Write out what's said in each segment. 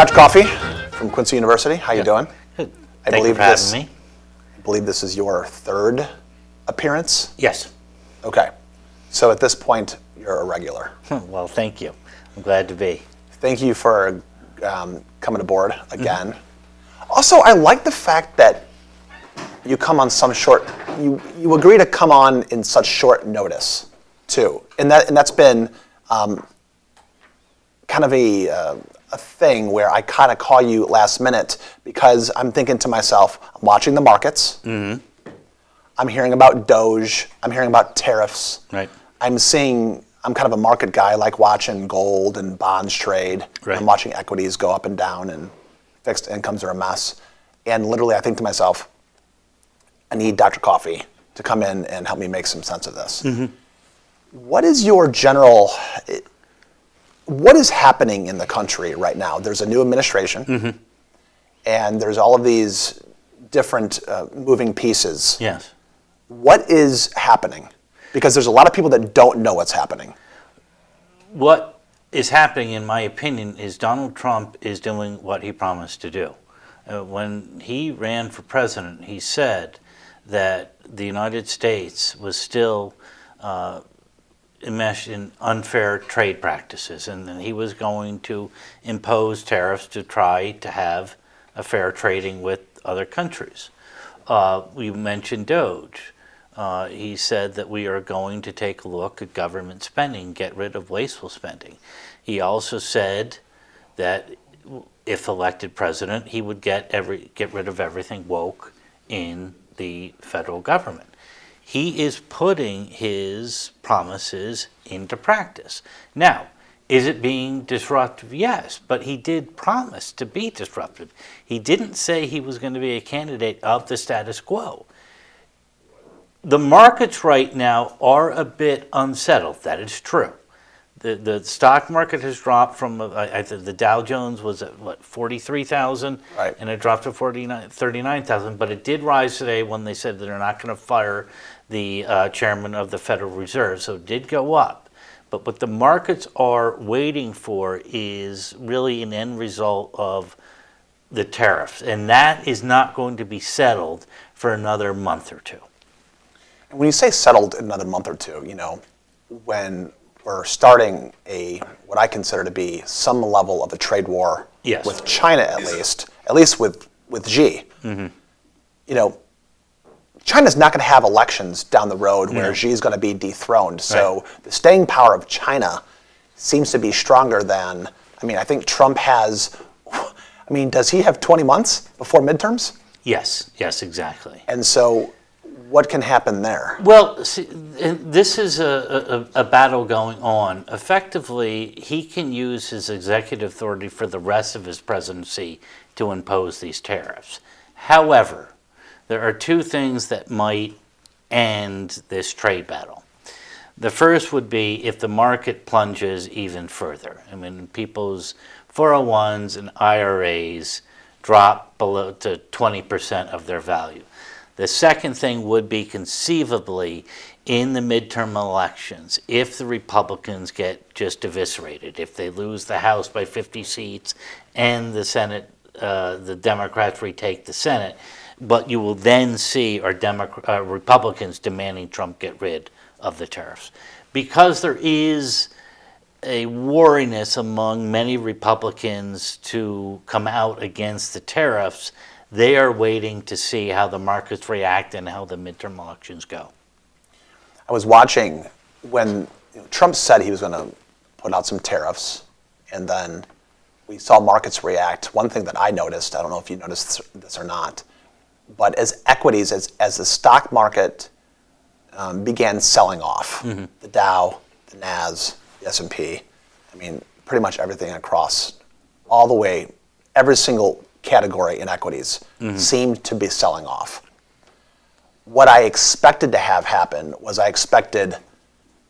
Dr. Coffey from Quincy University. How you doing? Good. I Thank you for having me. I believe this is your third appearance? Yes. Okay. So at this point, you're a regular. Well, thank you. I'm glad to be. Thank you for coming aboard again. Also, I like the fact that you come on some short, you agree to come on in such short notice, too. And that's been kind of a thing where I kind of call you last minute because I'm thinking to myself, I'm watching the markets. Mm-hmm. I'm hearing about Doge. I'm hearing about tariffs. Right. I'm kind of a market guy. I like watching gold and bonds trade. Right. I'm watching equities go up and down, and fixed incomes are a mess. And literally, I think to myself, I need Dr. Coffey to come in and help me make some sense of this. Mm-hmm. What is happening in the country right now? There's a new administration, mm-hmm. and there's all of these different moving pieces. Yes. What is happening? Because there's a lot of people that don't know what's happening. What is happening, in my opinion, is Donald Trump is doing what he promised to do. When he ran for president, he said that the United States was still enmeshed in unfair trade practices, and then he was going to impose tariffs to try to have a fair trading with other countries. We mentioned Doge. He said that we are going to take a look at government spending, get rid of wasteful spending. He also said that if elected president, he would get rid of everything woke in the federal government. He is putting his promises into practice. Now, is it being disruptive? Yes, but he did promise to be disruptive. He didn't say he was going to be a candidate of the status quo. The markets right now are a bit unsettled. That is true. The stock market has dropped from, the Dow Jones was at, 43,000? Right. And it dropped to 39,000. But it did rise today when they said they're not going to fire the chairman of the Federal Reserve. So it did go up. But what the markets are waiting for is really an end result of the tariffs. And that is not going to be settled for another month or two. And when you say settled in another month or two, when we're starting what I consider to be some level of a trade war, yes. with China at least with Xi. Mm-hmm. China's not going to have elections down the road where Xi is going to be dethroned. So the staying power of China seems to be stronger than, I think Trump has, does he have 20 months before midterms? Yes, exactly. And so what can happen there? Well, see, this is a battle going on. Effectively, he can use his executive authority for the rest of his presidency to impose these tariffs. However, there are two things that might end this trade battle. The first would be if the market plunges even further. People's 401s and IRAs drop below to 20% of their value. The second thing would be conceivably in the midterm elections, if the Republicans get just eviscerated, if they lose the House by 50 seats and the Senate, the Democrats retake the Senate, but you will then see Republicans demanding Trump get rid of the tariffs. Because there is a wariness among many Republicans to come out against the tariffs, they are waiting to see how the markets react and how the midterm elections go. I was watching when Trump said he was going to put out some tariffs, and then we saw markets react. One thing that I noticed, I don't know if you noticed this or not, but as equities, as the stock market began selling off, mm-hmm. the Dow, the Nas, the S&P, pretty much everything across, all the way, every single category in equities mm-hmm. seemed to be selling off. What I expected to have happen was I expected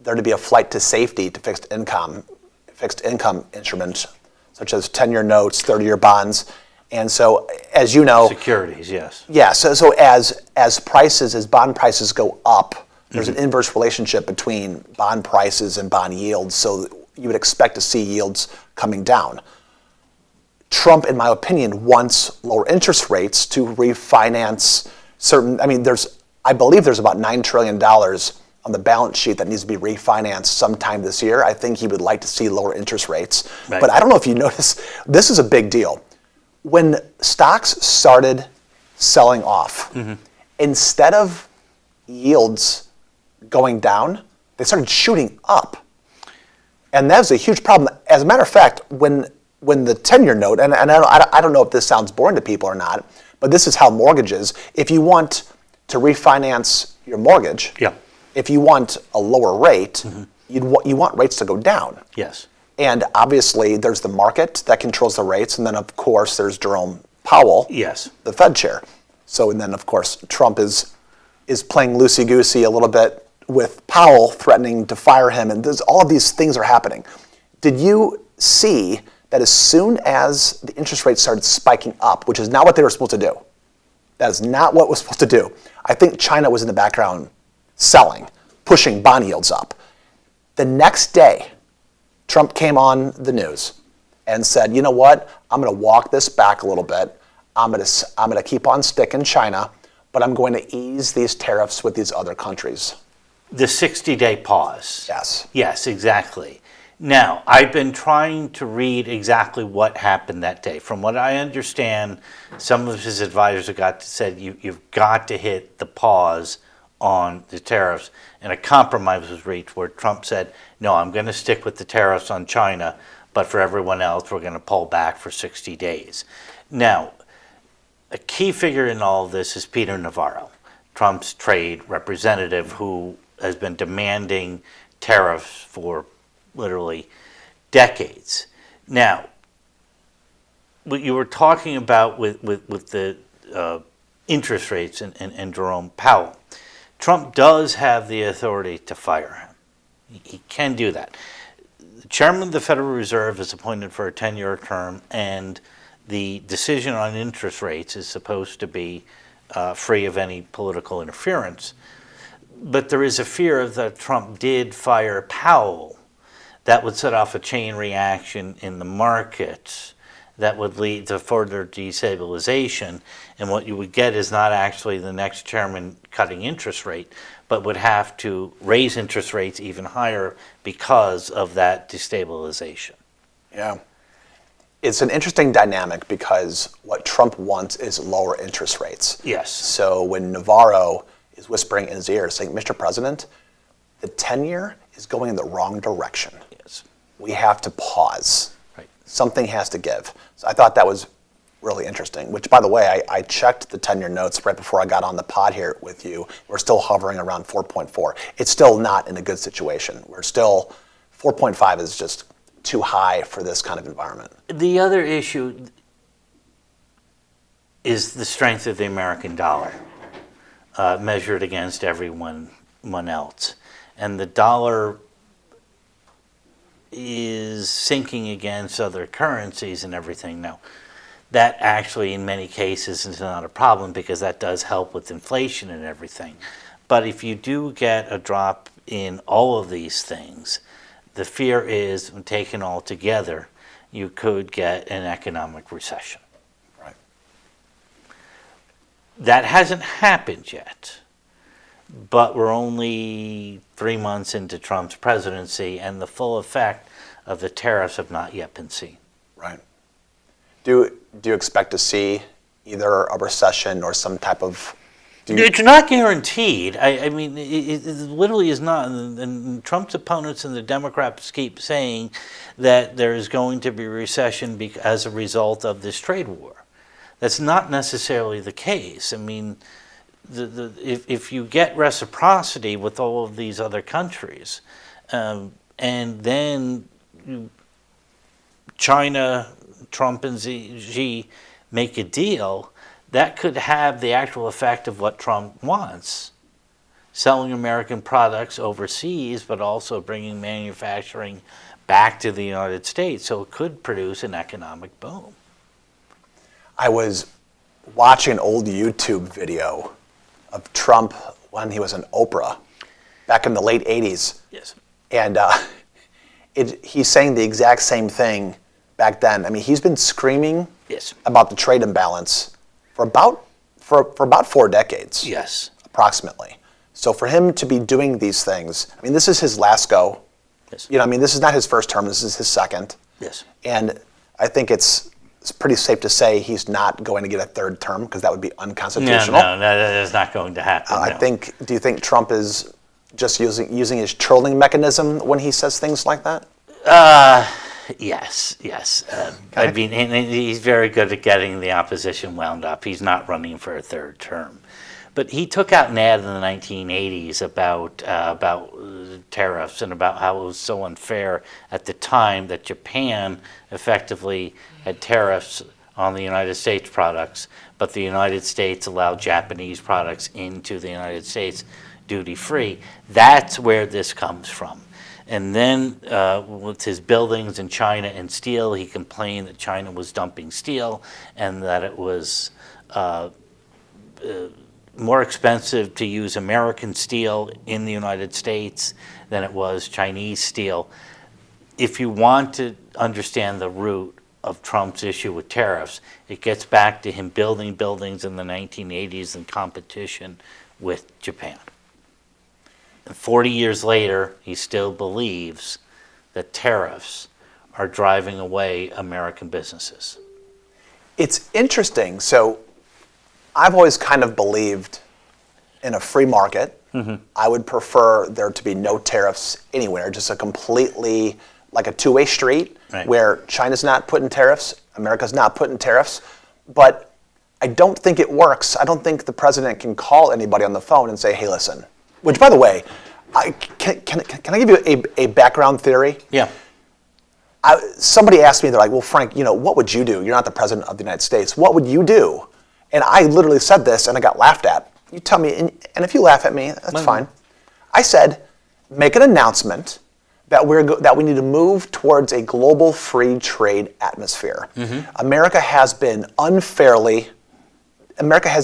there to be a flight to safety to fixed income instruments such as 10-year notes, 30-year bonds. And so, as you know, securities, yes. Yeah, so as bond prices go up, there's an inverse relationship between bond prices and bond yields, so you would expect to see yields coming down. Trump, in my opinion, wants lower interest rates to refinance certain, I believe there's about $9 trillion on the balance sheet that needs to be refinanced sometime this year. I think he would like to see lower interest rates. Right. But I don't know if you notice, this is a big deal. When stocks started selling off, instead of yields going down, they started shooting up. And that was a huge problem. As a matter of fact, when the 10-year note, and I don't know if this sounds boring to people or not, but this is how mortgages, if you want to refinance your mortgage, Yeah. if you want a lower rate, you want rates to go down. Yes. And obviously, there's the market that controls the rates, and then of course there's Jerome Powell, Yes. the Fed chair. So, and then of course Trump is playing loosey-goosey a little bit with Powell threatening to fire him, and all of these things are happening. Did you see that as soon as the interest rates started spiking up, which is not what they were supposed to do? That is not what was supposed to do. I think China was in the background selling, pushing bond yields up. The next day, Trump came on the news and said, you know what, I'm going to walk this back a little bit. I'm going to keep on sticking China, but I'm going to ease these tariffs with these other countries. The 60-day pause. Yes. Yes, exactly. Now, I've been trying to read exactly what happened that day. From what I understand, some of his advisors have said you've got to hit the pause on the tariffs, and a compromise was reached where Trump said, no, I'm going to stick with the tariffs on China, but for everyone else, we're going to pull back for 60 days. Now, a key figure in all of this is Peter Navarro, Trump's trade representative, who has been demanding tariffs for literally decades. Now, what you were talking about with the interest rates and Jerome Powell, Trump does have the authority to fire him. He can do that. The chairman of the Federal Reserve is appointed for a 10-year term, and the decision on interest rates is supposed to be free of any political interference. But there is a fear that Trump did fire Powell. That would set off a chain reaction in the markets that would lead to further destabilization. And what you would get is not actually the next chairman cutting interest rate, but would have to raise interest rates even higher because of that destabilization. Yeah. It's an interesting dynamic because what Trump wants is lower interest rates. Yes. So when Navarro is whispering in his ear saying, Mr. President, the 10-year is going in the wrong direction. Yes. We have to pause. Right. Something has to give. So I thought that was really interesting, which, by the way, I checked the 10-year notes right before I got on the pod here with you. We're still hovering around 4.4. It's still not in a good situation. We're still, 4.5 is just too high for this kind of environment. The other issue is the strength of the American dollar, measured against everyone else. And the dollar is sinking against other currencies and everything. Now, that actually in many cases is not a problem because that does help with inflation and everything. But if you do get a drop in all of these things, the fear is, when taken all together, you could get an economic recession. Right. That hasn't happened yet, but we're only 3 months into Trump's presidency, and the full effect of the tariffs have not yet been seen. Right. Do you expect to see either a recession or some type of... It's not guaranteed. I mean, it literally is not. And Trump's opponents and the Democrats keep saying that there is going to be a recession as a result of this trade war. That's not necessarily the case. I mean, if you get reciprocity with all of these other countries, and then China, Trump and Xi make a deal, that could have the actual effect of what Trump wants. Selling American products overseas, but also bringing manufacturing back to the United States. So it could produce an economic boom. I was watching an old YouTube video of Trump when he was on Oprah back in the late 80s. Yes. And he's saying the exact same thing back then. I mean, he's been screaming Yes. about the trade imbalance for about 4 decades. Yes. Approximately. So for him to be doing these things, I mean, this is his last go. Yes. You know, I mean, this is not his first term. This is his second. Yes. And I think it's pretty safe to say he's not going to get a third term because that would be unconstitutional. No, that is not going to happen. No. Do you think Trump is just using his trolling mechanism when he says things like that? Yes. I mean, and he's very good at getting the opposition wound up. He's not running for a third term. But he took out an ad in the 1980s about tariffs and about how it was so unfair at the time that Japan effectively had tariffs on the United States products, but the United States allowed Japanese products into the United States duty-free. That's where this comes from. And then with his buildings in China and steel, he complained that China was dumping steel and that it was more expensive to use American steel in the United States than it was Chinese steel. If you want to understand the root of Trump's issue with tariffs, it gets back to him building buildings in the 1980s in competition with Japan. And 40 years later, he still believes that tariffs are driving away American businesses. It's interesting. So I've always kind of believed in a free market. Mm-hmm. I would prefer there to be no tariffs anywhere, just a completely, like a two-way street, right, where China's not putting tariffs, America's not putting tariffs. But I don't think it works. I don't think the president can call anybody on the phone and say, hey, listen. Which, by the way, can I give you a background theory? Yeah. Somebody asked me, they're like, well, Frank, what would you do? You're not the president of the United States. What would you do? And I literally said this, and I got laughed at. You tell me, and if you laugh at me, that's fine. I said, make an announcement that we need to move towards a global free trade atmosphere. Mm-hmm. America has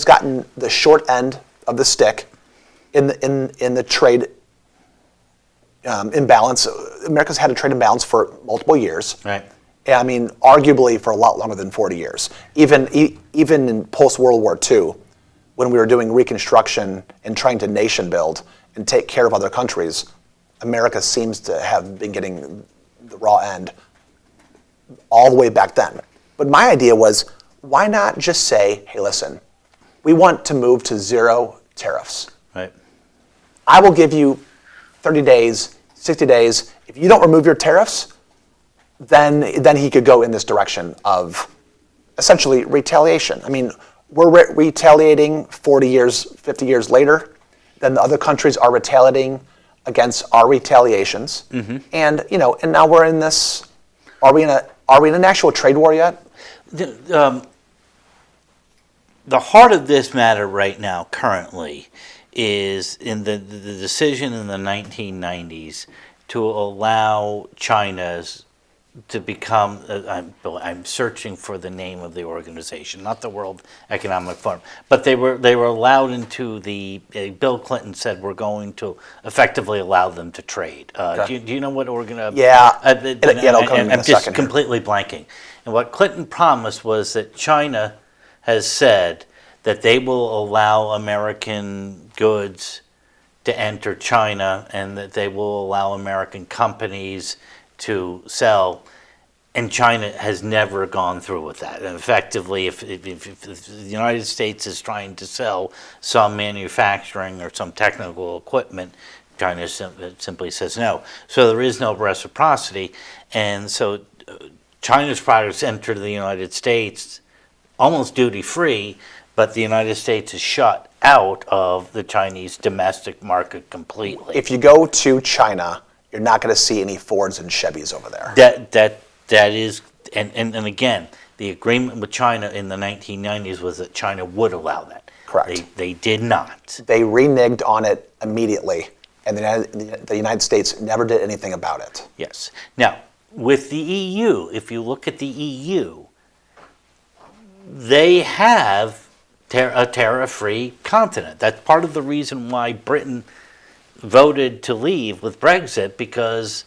gotten the short end of the stick in the trade imbalance. America's had a trade imbalance for multiple years. Right. I mean, arguably for a lot longer than 40 years. Even in post-World War II, when we were doing reconstruction and trying to nation build and take care of other countries, America seems to have been getting the raw end all the way back then. But my idea was, why not just say, hey, listen, we want to move to zero tariffs. Right. I will give you 30 days, 60 days. If you don't remove your tariffs, then he could go in this direction of essentially retaliation. I mean, we're retaliating 40 years, 50 years later. Then the other countries are retaliating against our retaliations. Mm-hmm. And now we're in this. Are we in an actual trade war yet? The heart of this matter right now, currently, is in the decision in the 1990s to allow China's to become, I'm searching for the name of the organization, not the World Economic Forum, but they were allowed into Bill Clinton said we're going to effectively allow them to trade. Okay. Do you know what organization? Yeah, I'm just completely blanking. And what Clinton promised was that China has said that they will allow American goods to enter China and that they will allow American companies to sell, and China has never gone through with that. And effectively, if the United States is trying to sell some manufacturing or some technical equipment, China simply says no. So there is no reciprocity, and so China's products enter the United States almost duty-free, but the United States is shut out of the Chinese domestic market completely. If you go to China, you're not going to see any Fords and Chevys over there. That is, and again, the agreement with China in the 1990s was that China would allow that. Correct. They did not. They reneged on it immediately, and the United States never did anything about it. Yes. Now, with the EU, if you look at the EU, they have a tariff-free continent. That's part of the reason why Britain voted to leave with Brexit, because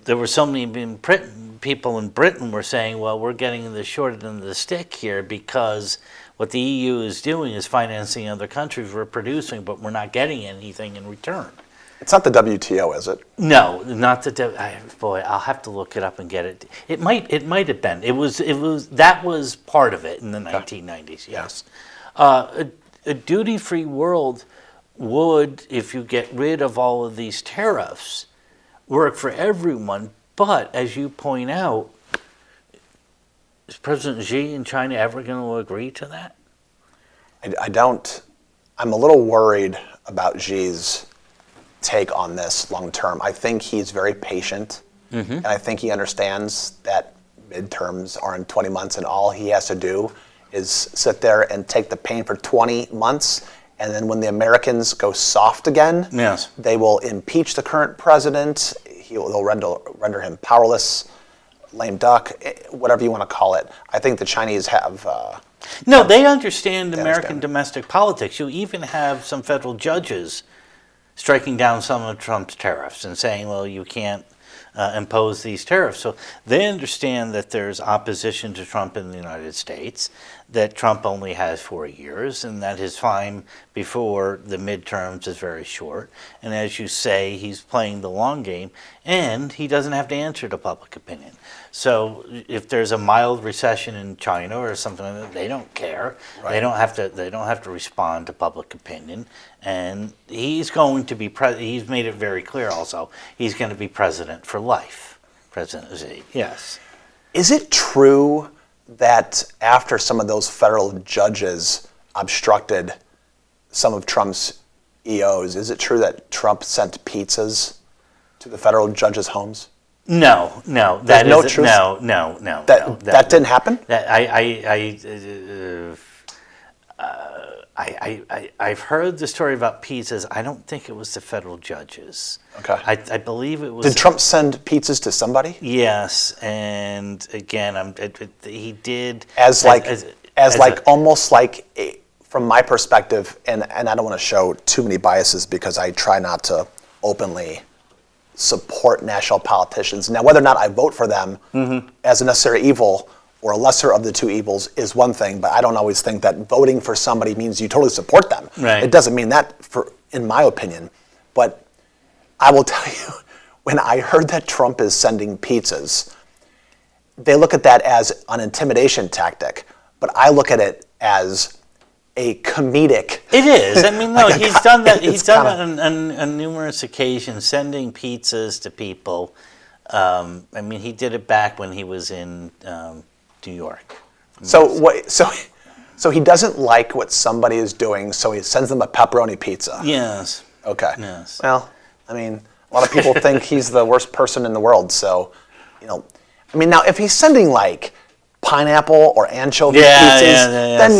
there were so many people people in Britain were saying, well, we're getting the short end of the stick here because what the EU is doing is financing other countries. We're producing, but we're not getting anything in return. It's not the WTO, is it? No, not the. Boy, I'll have to look it up and get it. It might have been. It was. That was part of it in the 1990s. Yes, a duty-free world would, if you get rid of all of these tariffs, work for everyone. But as you point out, is President Xi in China ever going to agree to that? I don't. I'm a little worried about Xi's take on this long term. I think he's very patient, and I think he understands that midterms are in 20 months, and all he has to do is sit there and take the pain for 20 months, and then when the Americans go soft again, Yes. they will impeach the current president. They'll render him powerless, lame duck, whatever you want to call it. I think the Chinese have. No, they understand American understand. domestic politics. You even have some federal judges striking down some of Trump's tariffs and saying, well, you can't impose these tariffs. So they understand that there's opposition to Trump in the United States, that Trump only has 4 years, and that his time before the midterms is very short. And as you say, he's playing the long game, and he doesn't have to answer to public opinion. So if there's a mild recession in China or something like that, they don't care. Right. They don't have to respond to public opinion. And he's going to be he's made it very clear also, he's going to be president for life. President Xi. Yes. Is it true that after some of those federal judges obstructed some of Trump's EOs, is it true that Trump sent pizzas to the federal judges' homes? No. There's no truth? No. That didn't happen? I've heard the story about pizzas. I don't think it was the federal judges. Okay. I believe it was. Did Trump send pizzas to somebody? Yes, and again, he did almost like from my perspective, and I don't want to show too many biases because I try not to openly support national politicians. Now, whether or not I vote for them as a necessary evil or a lesser of the two evils is one thing, but I don't always think that voting for somebody means you totally support them. Right. It doesn't mean that, in my opinion. But I will tell you, when I heard that Trump is sending pizzas, they look at that as an intimidation tactic, but I look at it as a comedic. It is. I mean, no, he's done that. He's done kinda, that on numerous occasions, sending pizzas to people. I mean, he did it back when he was in New York. So he doesn't like what somebody is doing, so he sends them a pepperoni pizza. Yes. Okay. Yes. Well, I mean, a lot of people think he's the worst person in the world, so, I mean, now if he's sending like pineapple or anchovy pizzas, then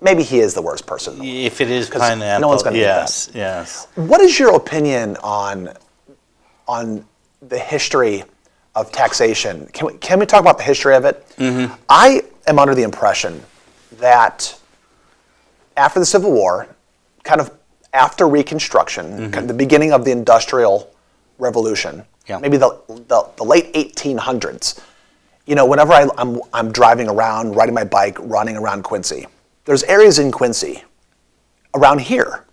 maybe he is the worst person in the world. If it is pineapple, no one's going to eat that. Yes. What is your opinion on the history of taxation? Can we talk about the history of it? Mm-hmm. I am under the impression that after the Civil War, kind of after Reconstruction, kind of the beginning of the Industrial Revolution, maybe the late 1800s, whenever I'm driving around, riding my bike, running around Quincy, there's areas in Quincy, around here,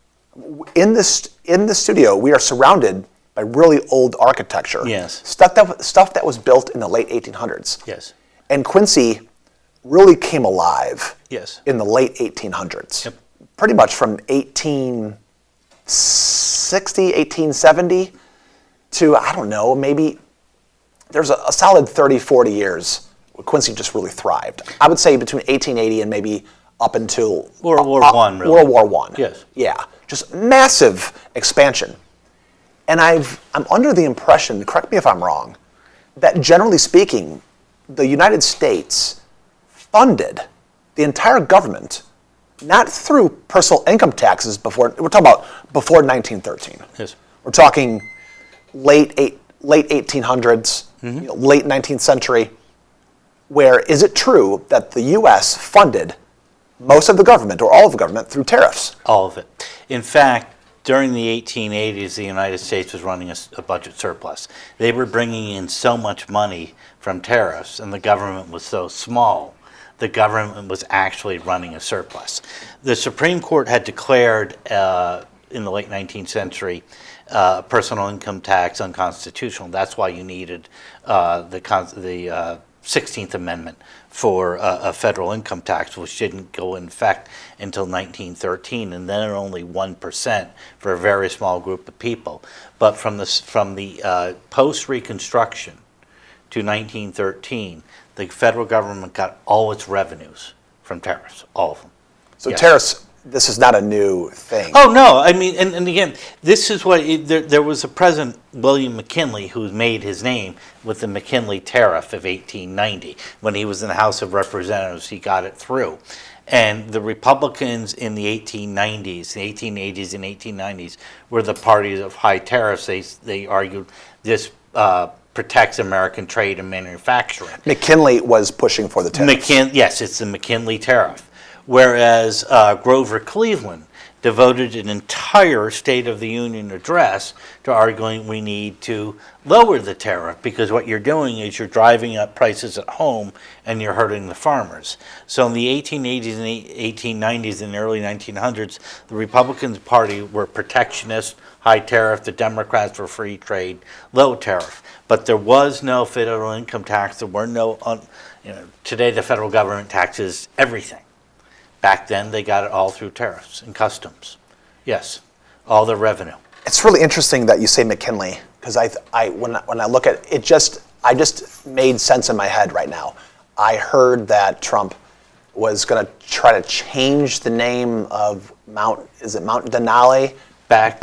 in the studio, we are surrounded by really old architecture. Yes. Stuff that was built in the late 1800s. Yes. And Quincy really came alive. Yes. In the late 1800s. Yep. Pretty much from 1860, 1870 to, I don't know, maybe there's a solid 30, 40 years where Quincy just really thrived. I would say between 1880 and maybe up until World War I, really. World War I. Yes. Yeah. Just massive expansion. And I'm under the impression, correct me if I'm wrong, that generally speaking, the United States funded the entire government, not through personal income taxes we're talking about before 1913. Yes. We're talking late 1800s, late 19th century, where is it true that the U.S. funded most of the government or all of the government through tariffs? All of it. In fact, during the 1880s, the United States was running a budget surplus. They were bringing in so much money from tariffs, and the government was so small, the government was actually running a surplus. The Supreme Court had declared in the late 19th century personal income tax unconstitutional. That's why you needed the 16th Amendment for a federal income tax, which didn't go in effect until 1913, and then only 1% for a very small group of people. But from the post-Reconstruction to 1913, the federal government got all its revenues from tariffs, all of them. So Yes. tariffs, this is not a new thing. Oh, no, I mean, and again, this is what, there was a President, William McKinley, who made his name with the McKinley Tariff of 1890. When he was in the House of Representatives, he got it through. And the Republicans in the 1890s, the 1880s and 1890s, were the parties of high tariffs. They argued this protects American trade and manufacturing. McKinley was pushing for the tariffs. Yes, it's the McKinley Tariff. Whereas Grover Cleveland devoted an entire State of the Union address to arguing we need to lower the tariff, because what you're doing is you're driving up prices at home and you're hurting the farmers. So in the 1880s and 1890s and early 1900s, the Republican Party were protectionist, high tariff. The Democrats were free trade, low tariff. But there was no federal income tax. There were no, today the federal government taxes everything. Back then, they got it all through tariffs and customs. Yes, all the revenue. It's really interesting that you say McKinley, because when I look at it, I just made sense in my head right now. I heard that Trump was going to try to change the name of Mount Denali back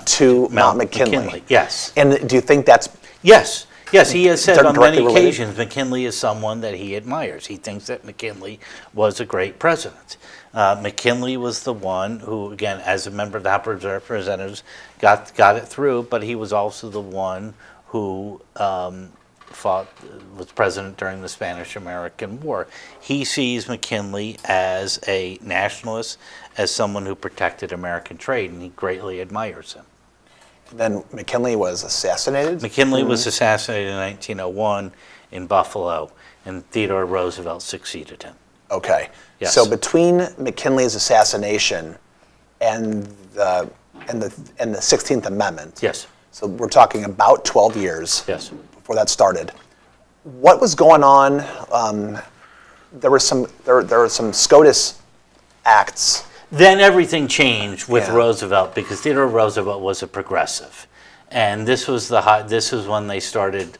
to Mount McKinley. Yes. And do you think that's... Yes. Yes, he has said on many directly occasions McKinley is someone that he admires. He thinks that McKinley was a great president. McKinley was the one who, again, as a member of the House of Representatives, got it through, but he was also the one who was president during the Spanish-American War. He sees McKinley as a nationalist, as someone who protected American trade, and he greatly admires him. Then McKinley was assassinated? McKinley was assassinated in 1901 in Buffalo, and Theodore Roosevelt succeeded him. Okay. Yes. So between McKinley's assassination and the 16th Amendment, Yes. so we're talking about 12 years Yes. before that started. What was going on? There were some SCOTUS acts. Then everything changed with Yeah. Roosevelt, because Theodore Roosevelt was a progressive, and this was when they started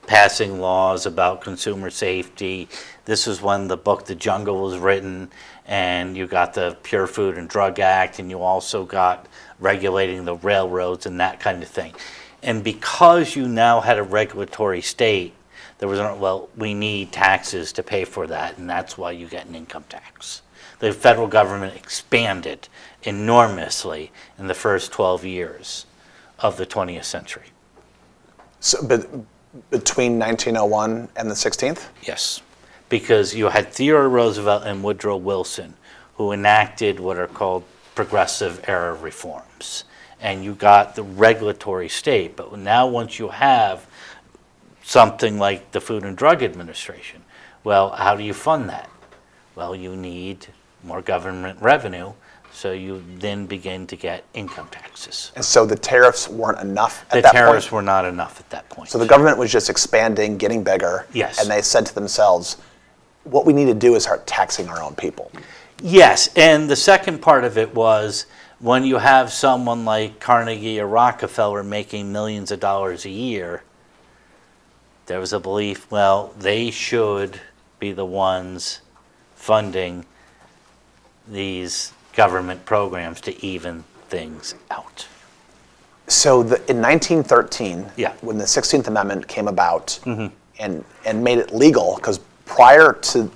passing laws about consumer safety. This is when the book The Jungle was written, and you got the Pure Food and Drug Act, and you also got regulating the railroads and that kind of thing. And because you now had a regulatory state, there was we need taxes to pay for that, and that's why you get an income tax. The federal government expanded enormously in the first 12 years of the 20th century. So, between 1901 and the 16th? Yes, because you had Theodore Roosevelt and Woodrow Wilson, who enacted what are called progressive era reforms. And you got the regulatory state. But now once you have something like the Food and Drug Administration, well, how do you fund that? Well, you need more government revenue, so you then begin to get income taxes. And so the tariffs weren't enough at that point? The tariffs were not enough at that point. So the government was just expanding, getting bigger. Yes. And they said to themselves, what we need to do is start taxing our own people. Yes, and the second part of it was when you have someone like Carnegie or Rockefeller making millions of dollars a year, there was a belief, well, they should be the ones funding these government programs to even things out. So in 1913, Yeah. when the 16th Amendment came about and made it legal, because prior to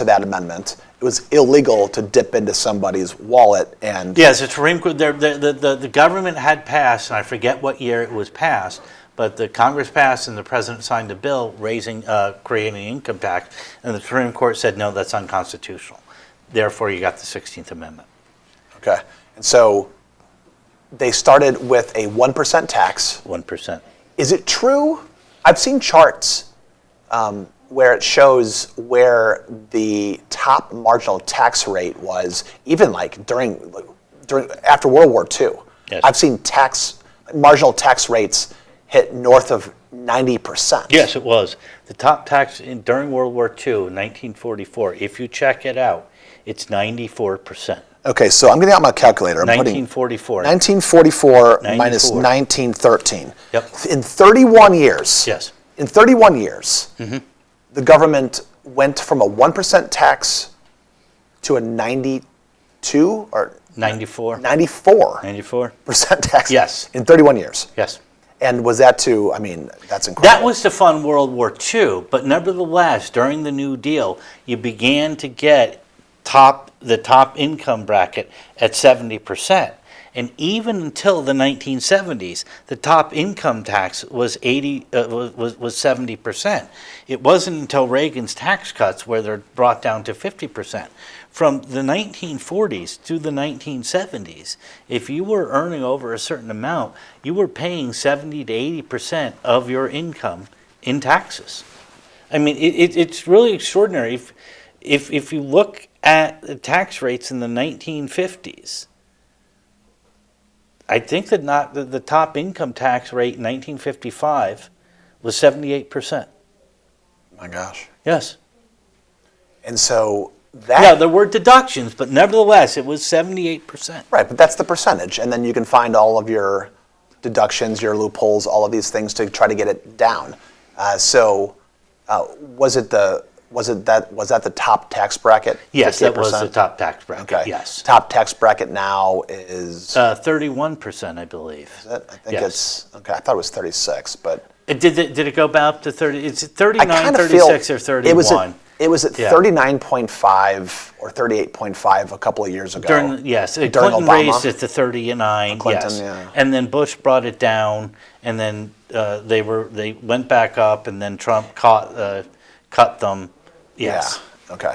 that amendment, it was illegal to dip into somebody's wallet and... Yes, the Supreme Court, the government had passed, and I forget what year it was passed, but the Congress passed and the President signed a bill creating an income tax, and the Supreme Court said, no, that's unconstitutional. Therefore, you got the 16th Amendment. Okay. And so they started with a 1% tax. 1%. Is it true? I've seen charts where it shows where the top marginal tax rate was, even like during after World War II. Yes. I've seen marginal tax rates hit north of 90%. Yes, it was. The top tax during World War II, in 1944, if you check it out, it's 94%. Okay, so I'm getting out my calculator. I'm 1944. 1944 minus 94. 1913. Yep. In 31 years. Yes. In 31 years, the government went from a 1% tax to a 92 or 94. 94% 94? tax. Yes. In 31 years. Yes. And was that to, I mean, that's incredible. That was to fund World War II, but nevertheless, during the New Deal, you began to get the top income bracket at 70%. And even until the 1970s, the top income tax was 70%. It wasn't until Reagan's tax cuts where they're brought down to 50%. From the 1940s to the 1970s, if you were earning over a certain amount, you were paying 70 to 80% of your income in taxes. I mean, it's really extraordinary. If you look at the tax rates in the 1950s, I think that the top income tax rate in 1955 was 78%. My gosh. Yes. And so that. Yeah, there were deductions, but nevertheless, it was 78%. Right, but that's the percentage. And then you can find all of your deductions, your loopholes, all of these things to try to get it down. Was that the top tax bracket? Yes, 58%? that was the top tax bracket. Okay. Yes. Top tax bracket now is. 31%, I believe. Is it? I think Yes. it's okay. I thought it was 36, but Did it go up to 30? Is it 39, I kind of feel 36, or 31? It was at Yeah. 39.5 or 38.5 a couple of years ago. Clinton Obama. raised it to 39. Clinton, yes, yeah. and then Bush brought it down, and then they went back up, and then Trump cut them. Yes. Yeah. Okay.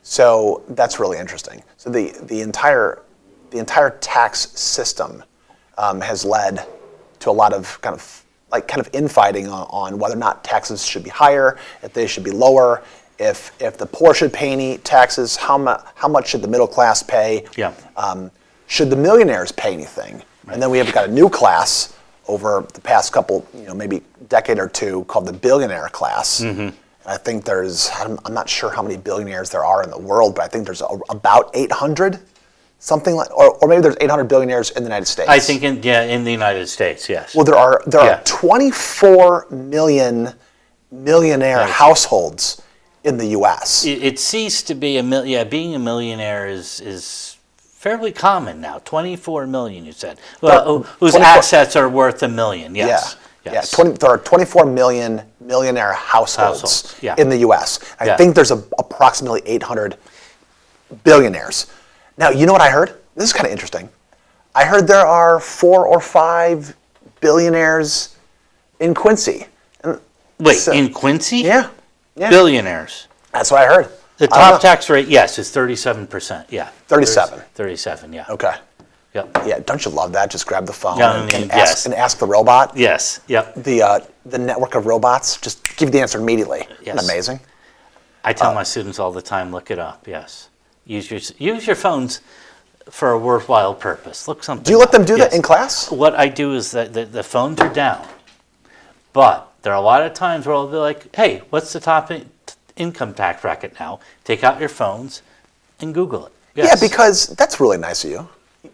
So that's really interesting. So the entire tax system has led to a lot of kind of infighting on whether or not taxes should be higher, if they should be lower, if the poor should pay any taxes, how much should the middle class pay? Yeah. Should the millionaires pay anything? Right. And then we have got a new class over the past couple, maybe decade or two called the billionaire class. Mm-hmm. I think I'm not sure how many billionaires there are in the world, but I think there's about 800, something like, or maybe there's 800 billionaires in the United States. I think in the United States, yes. Well, there are 24 million millionaire households in the U.S. It ceased to be being a millionaire is fairly common now. 24 million, you said. Well, whose assets are worth $1 million, yes. Yeah. Yes. Yeah, there are 24 million millionaire households in the U.S. I think there's approximately 800 billionaires. Now, you know what I heard? This is kind of interesting. I heard there are 4 or 5 billionaires in Quincy. Wait, in Quincy? Yeah. Billionaires. That's what I heard. The top tax rate, yes, is 37%. Yeah. 37. 37, yeah. Okay. Yep. Yeah, don't you love that? Just grab the phone and ask the robot. Yes. Yep. The network of robots just give you the answer immediately. Yes. Isn't that amazing? I tell my students all the time, look it up. Yes. Use your phones for a worthwhile purpose. Look something. Do you let them do that in class? What I do is that the phones are down, but there are a lot of times where I'll be like, "Hey, what's the top income tax bracket now?" Take out your phones and Google it. Yes. Yeah, because that's really nice of you.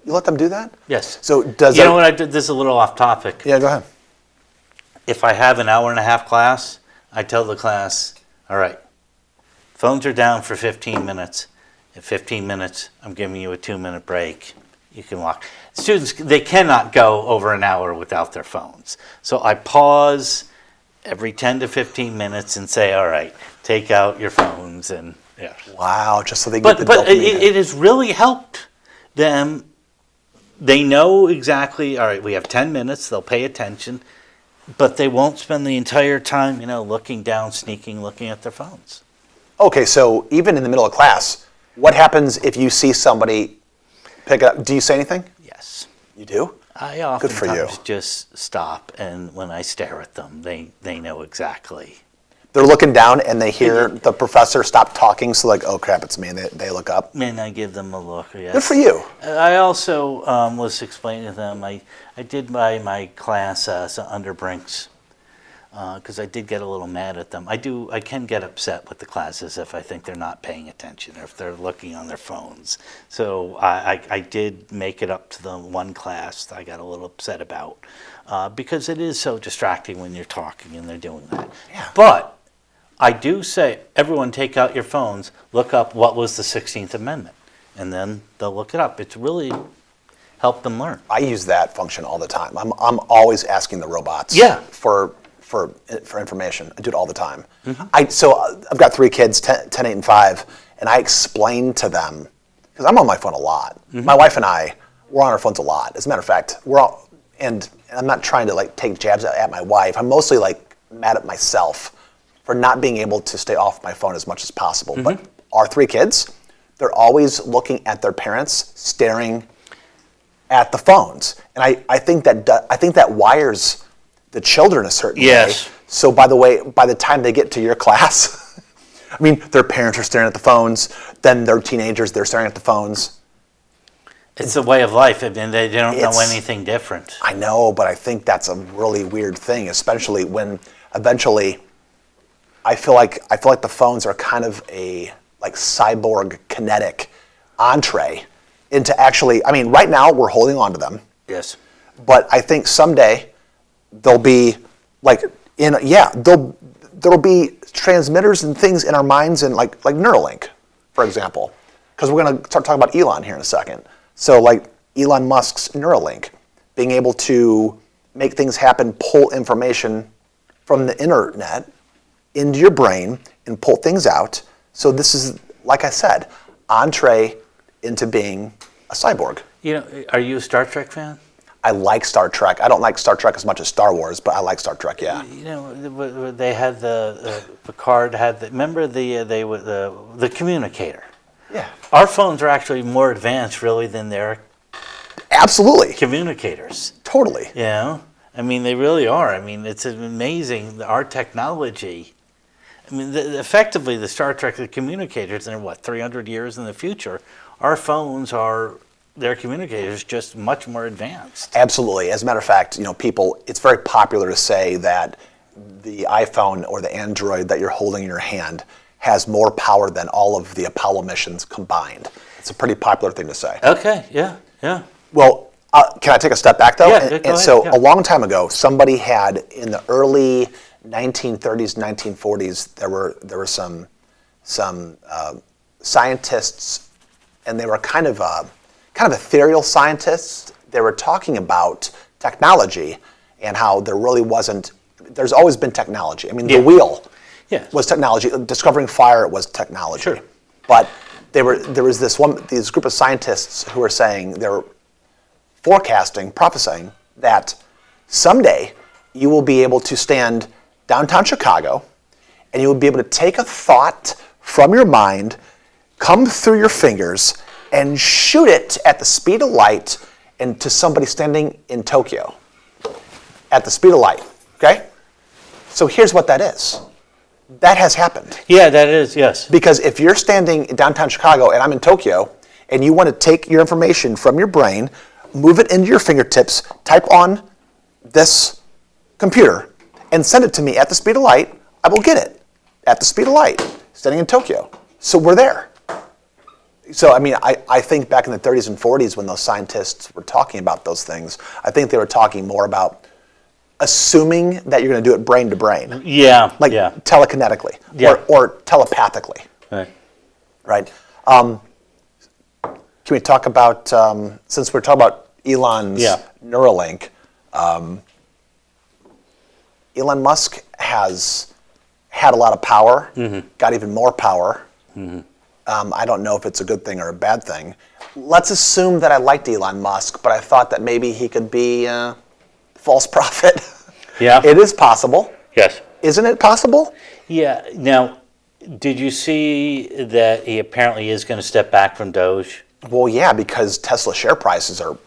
You let them do that? Yes. So you know what I did? This is a little off topic. Yeah, go ahead. If I have an hour and a half class, I tell the class, all right, phones are down for 15 minutes. At 15 minutes, I'm giving you a 2-minute break. You can walk. Students, they cannot go over an hour without their phones. So I pause every 10 to 15 minutes and say, all right, take out your phones. And yeah. Wow, just so they get the But dopamine it has really helped them. They know exactly, all right, we have 10 minutes, they'll pay attention, but they won't spend the entire time, looking down, looking at their phones. Okay, so even in the middle of class, what happens if you see somebody pick it up? Do you say anything? Yes. You do? I Good for you. oftentimes just stop, and when I stare at them, they know exactly. They're looking down and they hear the professor stop talking, so like, oh crap, it's me, and they look up. And I give them a look, yes. Good for you. I also was explaining to them, I did my class under Brinks, because I did get a little mad at them. I can get upset with the classes if I think they're not paying attention or if they're looking on their phones. So I did make it up to the one class that I got a little upset about, because it is so distracting when you're talking and they're doing that. Yeah. But I do say, everyone take out your phones, look up what was the 16th Amendment, and then they'll look it up. It's really helped them learn. I use that function all the time. I'm always asking the robots for information. I do it all the time. So I've got 3 kids, 10, 8, and 5, and I explain to them, because I'm on my phone a lot. My wife and I, we're on our phones a lot. As a matter of fact, and I'm not trying to like take jabs at my wife. I'm mostly like mad at myself for not being able to stay off my phone as much as possible. But our 3 kids, they're always looking at their parents, staring at the phones. And I think that wires the children a certain way. So by the time they get to your class, I mean, their parents are staring at the phones, then they're teenagers, they're staring at the phones. It's a way of life. I mean, they don't know anything different. I know, but I think that's a really weird thing, especially when eventually I feel like the phones are kind of a like cyborg kinetic entree into actually, I mean, right now we're holding on to them. Yes. But I think someday there'll be like there'll be transmitters and things in our minds, and like Neuralink, for example, because we're going to start talking about Elon here in a second. So like Elon Musk's Neuralink, being able to make things happen, pull information from the internet into your brain and pull things out. So this is, like I said, entree into being a cyborg. You know, are you a Star Trek fan? I like Star Trek. I don't like Star Trek as much as Star Wars, but I like Star Trek. Yeah. You know, they had Picard had remember the communicator. Yeah. Our phones are actually more advanced, really, than their Absolutely. communicators. Totally. You know, I mean, they really are. I mean, it's amazing our technology. I mean, effectively, the Star Trek, the communicators, they're 300 years in the future. Our phones are. Their communicators just much more advanced. Absolutely. As a matter of fact, it's very popular to say that the iPhone or the Android that you're holding in your hand has more power than all of the Apollo missions combined. It's a pretty popular thing to say. Okay, yeah. Well, can I take a step back though? Yeah, go ahead. A long time ago, somebody had in the early 1930s, 1940s, there were some scientists, and they were kind of ethereal scientists. They were talking about technology and how there really wasn't. There's always been technology. I mean, the wheel was technology. Discovering fire was technology. Sure. But there was this group of scientists who were saying, they were prophesying that someday you will be able to stand downtown Chicago and you will be able to take a thought from your mind, come through your fingers, and shoot it at the speed of light into somebody standing in Tokyo. At the speed of light, okay? So here's what that is. That has happened. Yeah, that is, yes. Because if you're standing in downtown Chicago and I'm in Tokyo, and you want to take your information from your brain, move it into your fingertips, type on this computer, and send it to me at the speed of light, I will get it at the speed of light, standing in Tokyo. So we're there. So, I mean, I think back in the 30s and 40s when those scientists were talking about those things, I think they were talking more about assuming that you're going to do it brain to brain. Yeah. Like telekinetically or telepathically. Right? Can we talk about, since we're talking about Elon's Neuralink, Elon Musk has had a lot of power, got even more power. I don't know if it's a good thing or a bad thing. Let's assume that I liked Elon Musk, but I thought that maybe he could be a false prophet. Yeah. It is possible. Yes. Isn't it possible? Yeah. Now, did you see that he apparently is going to step back from Doge? Well, yeah, because Tesla share prices are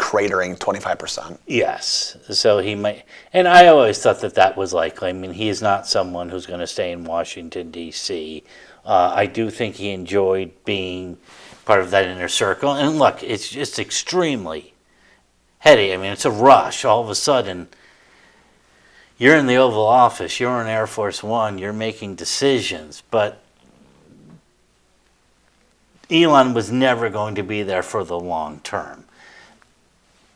cratering 25%. Yes, so he might, and I always thought that was likely. I mean, he is not someone who's going to stay in Washington, D.C. I do think he enjoyed being part of that inner circle. And look, it's just extremely heady. I mean, it's a rush. All of a sudden, you're in the Oval Office, you're in Air Force One, you're making decisions, but Elon was never going to be there for the long term.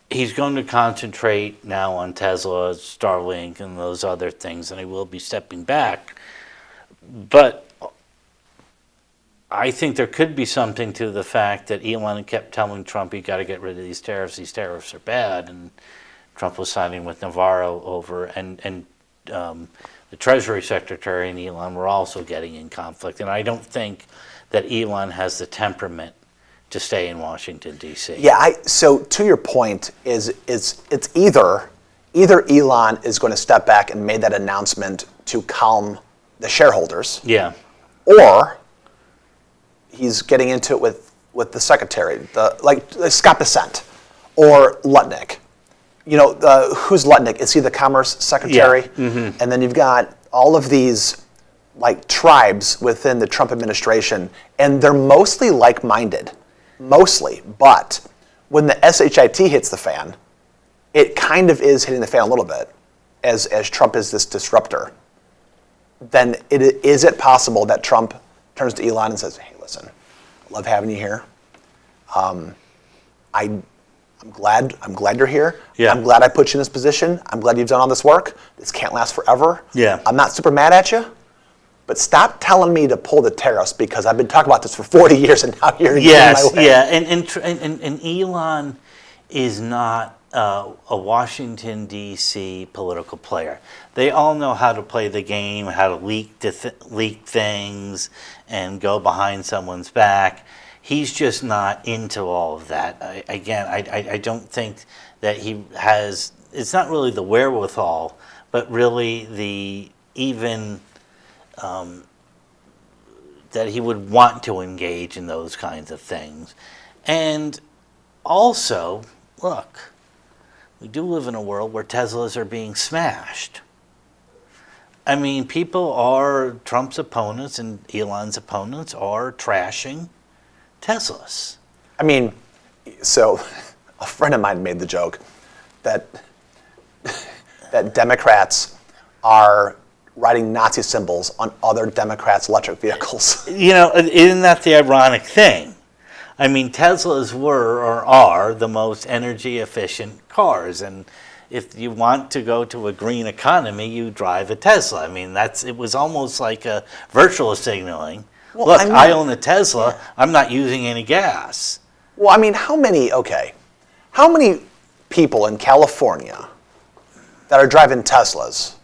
He's going to concentrate now on Tesla, Starlink, and those other things, and he will be stepping back. But I think there could be something to the fact that Elon kept telling Trump, you got to get rid of these tariffs are bad, and Trump was siding with Navarro over, and the Treasury Secretary and Elon were also getting in conflict, and I don't think that Elon has the temperament to stay in Washington, D.C. Yeah, so to your point, it's either Elon is going to step back and make that announcement to calm the shareholders, Yeah. or he's getting into it with the secretary, like Scott Bessent or Lutnick. You know, who's Lutnick? Is he the Commerce Secretary? Yeah. Mm-hmm. And then you've got all of these like tribes within the Trump administration, and they're mostly like-minded. Mostly, but when the SHIT hits the fan, it kind of is hitting the fan a little bit, as Trump is this disruptor. Then is it possible that Trump turns to Elon and says, "Hey, listen, I love having you here. I'm glad you're here. Yeah. I'm glad I put you in this position. I'm glad you've done all this work. This can't last forever. Yeah. I'm not super mad at you. But stop telling me to pull the tariffs because I've been talking about this for 40 years and now you're getting Yes, my way." yeah, and Elon is not a Washington, D.C. political player. They all know how to play the game, how to leak things and go behind someone's back. He's just not into all of that. I don't think that he has, it's not really the wherewithal, but really the even... that he would want to engage in those kinds of things. And also, look, we do live in a world where Teslas are being smashed. I mean, Trump's opponents and Elon's opponents are trashing Teslas. I mean, so a friend of mine made the joke that Democrats are writing Nazi symbols on other Democrats' electric vehicles. You know, isn't that the ironic thing? I mean, Teslas were or are the most energy efficient cars, and if you want to go to a green economy, you drive a Tesla. I mean, it was almost like a virtual signaling. Well, Look, I mean, I own a Tesla. yeah. I'm not using any gas. Well, I mean, how many people in California that are driving Teslas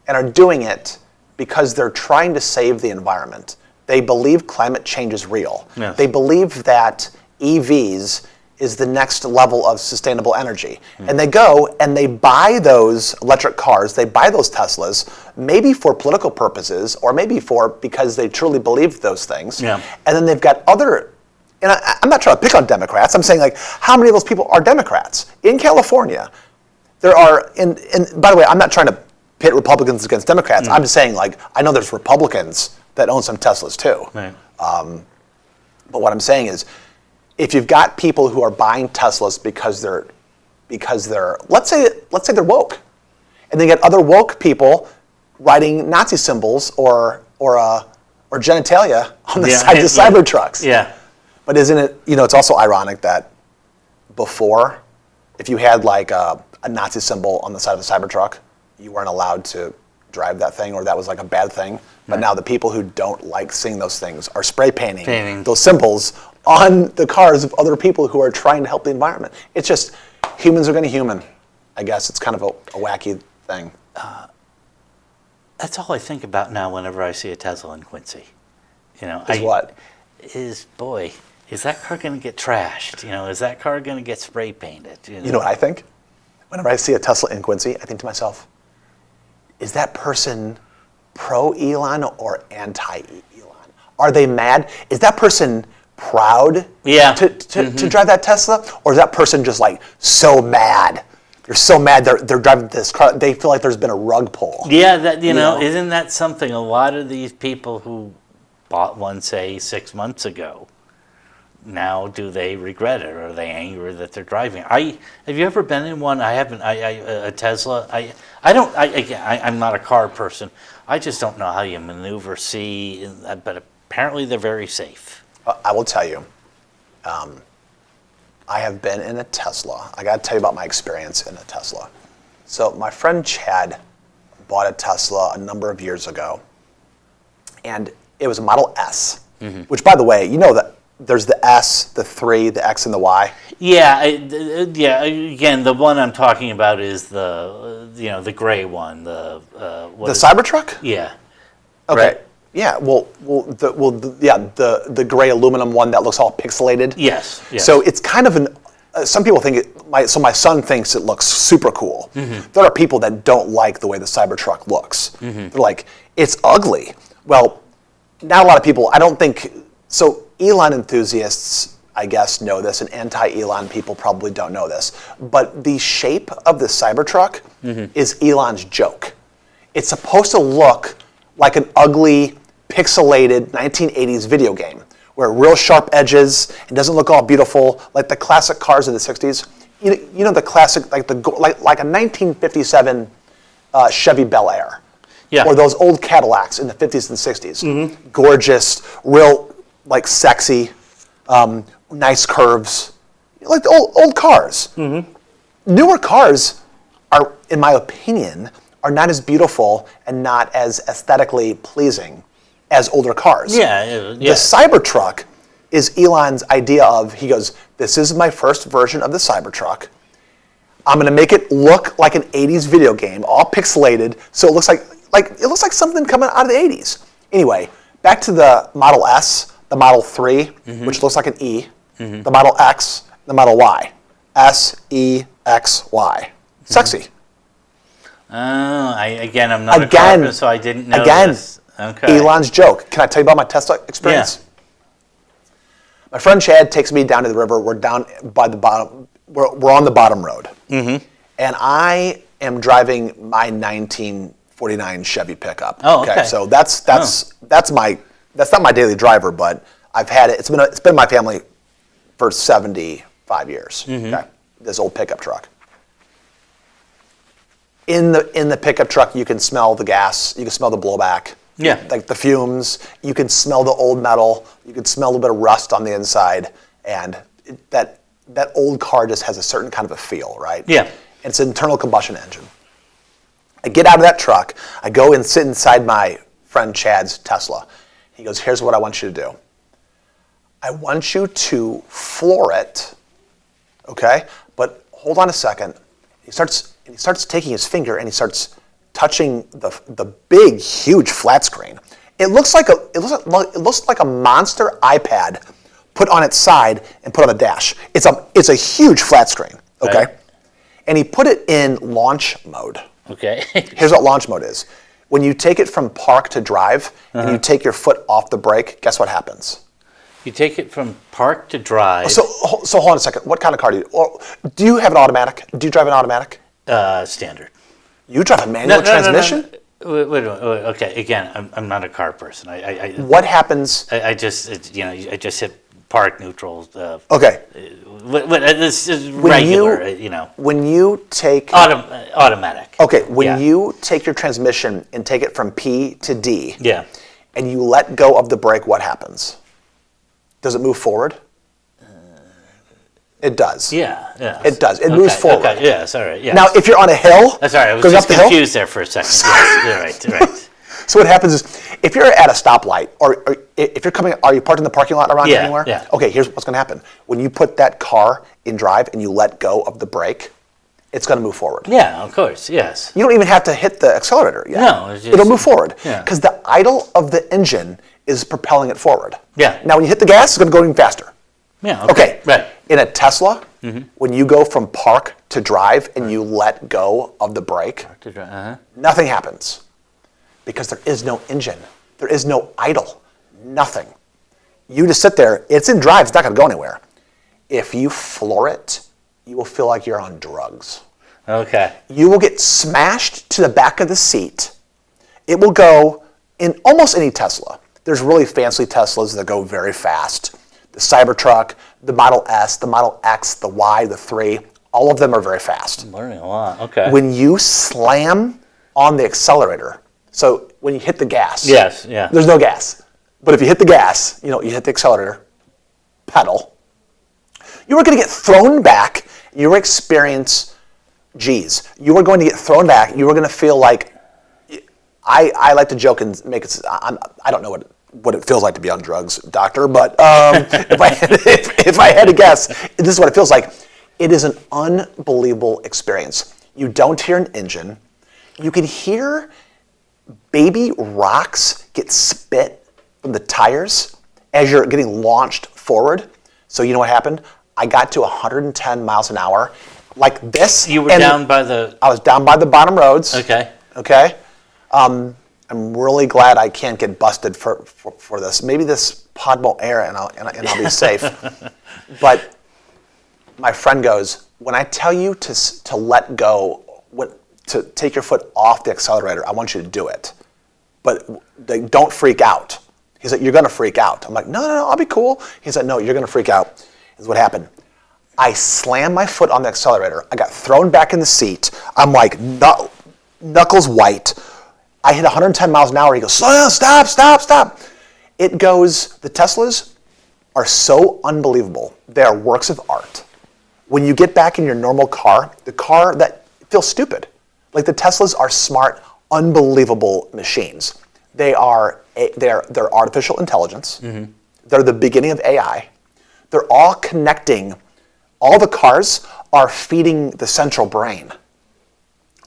and are doing it because they're trying to save the environment? They believe climate change is real. Yes. They believe that EVs is the next level of sustainable energy. And they go and they buy those electric cars, they buy those Teslas, maybe for political purposes or maybe because they truly believe those things. Yeah. And then they've got other, and I'm not trying to pick on Democrats, I'm saying like how many of those people are Democrats? In California, there are, and by the way, I'm not trying to pit Republicans against Democrats. I'm just saying, like, I know there's Republicans that own some Teslas too. Right. But what I'm saying is, if you've got people who are buying Teslas because they're let's say they're woke, and they get other woke people writing Nazi symbols or genitalia on the side of the Cybertrucks. Yeah. But isn't it? It's also ironic that before, if you had like a Nazi symbol on the side of a Cybertruck, you weren't allowed to drive that thing, or that was like a bad thing. But now the people who don't like seeing those things are spray painting those symbols on the cars of other people who are trying to help the environment. It's just, humans are going to human. I guess it's kind of a wacky thing. That's all I think about now whenever I see a Tesla in Quincy. Is that car going to get trashed? Is that car going to get spray painted? You know what I think? Whenever I see a Tesla in Quincy, I think to myself, is that person pro-Elon or anti-Elon? Are they mad? Is that person proud Yeah. to drive that Tesla? Or is that person just like so mad? They're so mad they're driving this car. They feel like there's been a rug pull. Yeah, that you know, know? isn't that something? A lot of these people who bought one, say, 6 months ago, now do they regret it, or are they angry that they're driving? Have you ever been in one? I haven't. A Tesla. I'm not a car person. I just don't know how you maneuver, see, but apparently they're very safe. I will tell you, I have been in a Tesla. I got to tell you about my experience in a Tesla. So my friend Chad bought a Tesla a number of years ago, and it was a Model S, which, by the way, you know that there's the S, the 3, the X, and the Y. Yeah, yeah. Again, the one I'm talking about is the gray one. The Cybertruck? Yeah. Okay. Right. Yeah. The gray aluminum one that looks all pixelated. Yes. Yes. So it's kind of an. Some people think my son thinks it looks super cool. There are people that don't like the way the Cybertruck looks. They're like, it's ugly. Well, not a lot of people. I don't think so. Elon enthusiasts, I guess, know this, and anti-Elon people probably don't know this. But the shape of the Cybertruck is Elon's joke. It's supposed to look like an ugly, pixelated 1980s video game, where real sharp edges, it doesn't look all beautiful, like the classic cars of the 60s. You know the classic, like a 1957 Chevy Bel Air. Yeah. Or those old Cadillacs in the 50s and 60s. Gorgeous, real, like sexy, nice curves, like the old cars. Newer cars are, in my opinion, are not as beautiful and not as aesthetically pleasing as older cars. Yeah. The Cybertruck is Elon's idea of, he goes, this is my first version of the Cybertruck. I'm going to make it look like an 80s video game, all pixelated, so it looks like something coming out of the 80s. Anyway, back to the Model S, the Model 3, which looks like an E, the Model X, the Model Y. S-E-X-Y. Sexy. Oh, I'm not a car, so I didn't know this. Okay. Elon's joke. Can I tell you about my Tesla experience? Yeah. My friend Chad takes me down to the river. We're down by the bottom. We're on the bottom road. And I am driving my 1949 Chevy pickup. Oh, okay. So that's not my daily driver, but I've had it. It's been in my family for 75 years. Okay. This old pickup truck. In the pickup truck, you can smell the gas. You can smell the blowback. Yeah. Like the fumes. You can smell the old metal. You can smell a little bit of rust on the inside, and that old car just has a certain kind of a feel, right? Yeah. It's an internal combustion engine. I get out of that truck. I go and sit inside my friend Chad's Tesla. He goes, here's what I want you to do. I want you to floor it, okay? But hold on a second. He starts taking his finger and he starts touching the big, huge flat screen. It looks like a monster iPad put on its side and put on the dash. It's a huge flat screen, okay? Right. And he put it in launch mode. Okay. Here's what launch mode is. When you take it from park to drive and you take your foot off the brake, guess what happens? You take it from park to drive. So hold on a second. What kind of car do you? Or, do you have an automatic? Do you drive an automatic? Standard. You drive a manual transmission? No. Wait. Okay. Again, I'm not a car person. What happens? I just hit park neutral. Okay. This is regular. When you take automatic. Okay. When you take your transmission and take it from P to D. Yeah. And you let go of the brake, what happens? Does it move forward? It does. Yeah. It does. It moves forward. Okay. Yeah. Sorry. Yeah. Now, if you're on a hill, that's all right. I was going just up the confused there for a second. Yes, right. So what happens is, if you're at a stoplight, or if you're coming, are you parked in the parking lot around here anywhere? Yeah. Okay, here's what's going to happen. When you put that car in drive and you let go of the brake, it's going to move forward. Yeah, of course, yes. You don't even have to hit the accelerator yet. No. It'll move forward. Yeah. Because the idle of the engine is propelling it forward. Yeah. Now, when you hit the gas, it's going to go even faster. Yeah, Okay. Right. In a Tesla, when you go from park to drive and you let go of the brake, nothing happens. Because there is no engine. There is no idle. Nothing. You just sit there. It's in drive. It's not going to go anywhere. If you floor it, you will feel like you're on drugs. Okay. You will get smashed to the back of the seat. It will go in almost any Tesla. There's really fancy Teslas that go very fast. The Cybertruck, the Model S, the Model X, the Y, the 3, all of them are very fast. I'm learning a lot. Okay. When you slam on the accelerator, so when you hit the gas, Yes, yeah. there's no gas. But if you hit the gas, you hit the accelerator, pedal, you are going to get thrown back. You will experience G's. You are going to get thrown back. You are going to feel like, I like to joke and make it, I don't know what it feels like to be on drugs, doctor, but if I had to guess, this is what it feels like. It is an unbelievable experience. You don't hear an engine. You can hear baby rocks get spit from the tires as you're getting launched forward. So you know what happened? I got to 110 miles an hour like this. You were down by the... I was down by the bottom roads. Okay. Okay. I'm really glad I can't get busted for this. Maybe this pod won't air and I'll be safe. But my friend goes, when I tell you to let go, to take your foot off the accelerator, I want you to do it. But don't freak out. He said, you're going to freak out. I'm like, no, I'll be cool. He said, no, you're going to freak out. This is what happened. I slammed my foot on the accelerator. I got thrown back in the seat. I'm like, knuckles white. I hit 110 miles an hour. He goes, slow down, stop. It goes, the Teslas are so unbelievable. They are works of art. When you get back in your normal car, the car that feels stupid. Like the Teslas are smart, unbelievable machines. They're artificial intelligence. Mm-hmm. They're the beginning of AI. They're all connecting. All the cars are feeding the central brain.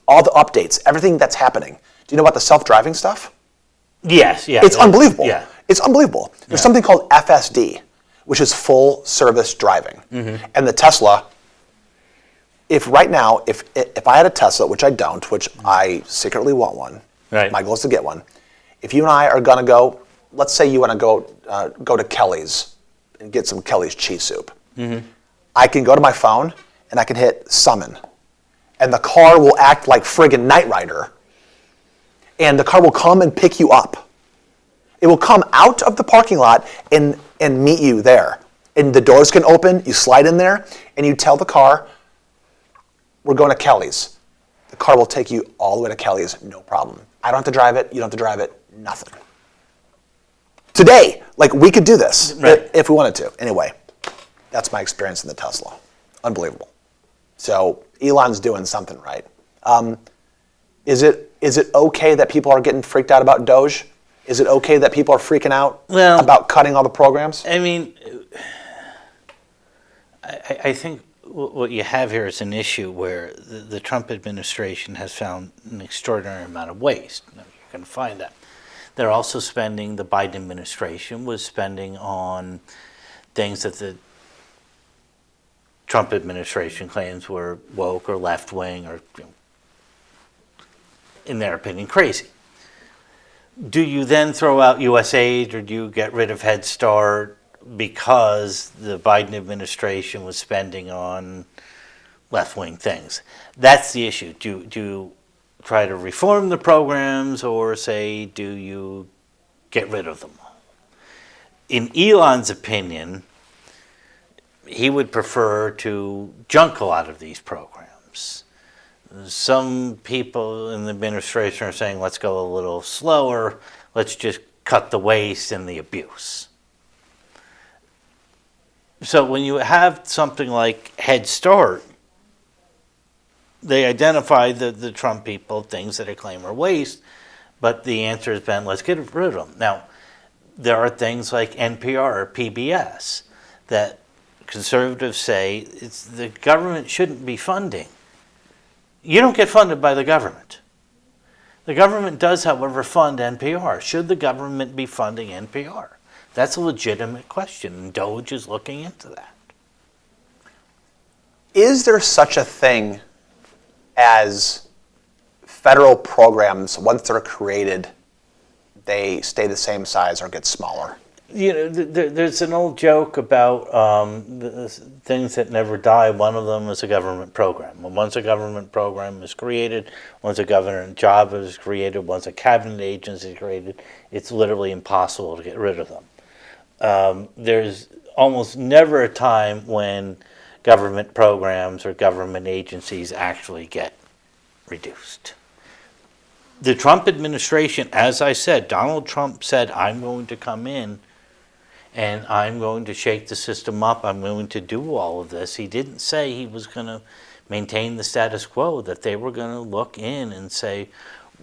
All the updates, everything that's happening. Do you know about the self-driving stuff? Yes, yeah. It's unbelievable. Yeah. It's unbelievable. There's something called FSD, which is full service driving. Mm-hmm. And the Tesla, if right now, if I had a Tesla, which I don't, which I secretly want one, right. My goal is to get one. If you and I are going to go, let's say you want to go to Kelly's and get some Kelly's cheese soup. Mm-hmm. I can go to my phone and I can hit summon. And the car will act like friggin' Knight Rider. And the car will come and pick you up. It will come out of the parking lot and meet you there. And the doors can open, you slide in there, and you tell the car, we're going to Kelly's. The car will take you all the way to Kelly's, no problem. I don't have to drive it, you don't have to drive it, nothing. Today, we could do this if we wanted to. Anyway, that's my experience in the Tesla. Unbelievable. So Elon's doing something right. Is it okay that people are getting freaked out about Doge? Is it okay that people are freaking out about cutting all the programs? I mean, I think what you have here is an issue where the Trump administration has found an extraordinary amount of waste. You can find that. They're also spending, the Biden administration was spending on things that the Trump administration claims were woke or left-wing or, in their opinion, crazy. Do you then throw out U.S. aid or do you get rid of Head Start because the Biden administration was spending on left-wing things? That's the issue. Do you try to reform the programs or say, do you get rid of them? In Elon's opinion, he would prefer to junk a lot of these programs. Some people in the administration are saying, let's go a little slower, let's just cut the waste and the abuse. So when you have something like Head Start, they identify the Trump people, things that they claim are waste, but the answer has been, let's get rid of them. Now, there are things like NPR or PBS that conservatives say the government shouldn't be funding. You don't get funded by the government. The government does, however, fund NPR. Should the government be funding NPR? That's a legitimate question, and Doge is looking into that. Is there such a thing as federal programs, once they're created, they stay the same size or get smaller? There's an old joke about the things that never die. One of them is a government program. Once a government program is created, once a government job is created, once a cabinet agency is created, it's literally impossible to get rid of them. There's almost never a time when government programs or government agencies actually get reduced. The Trump administration, as I said, Donald Trump said, I'm going to come in and I'm going to shake the system up. I'm going to do all of this. He didn't say he was going to maintain the status quo, that they were going to look in and say,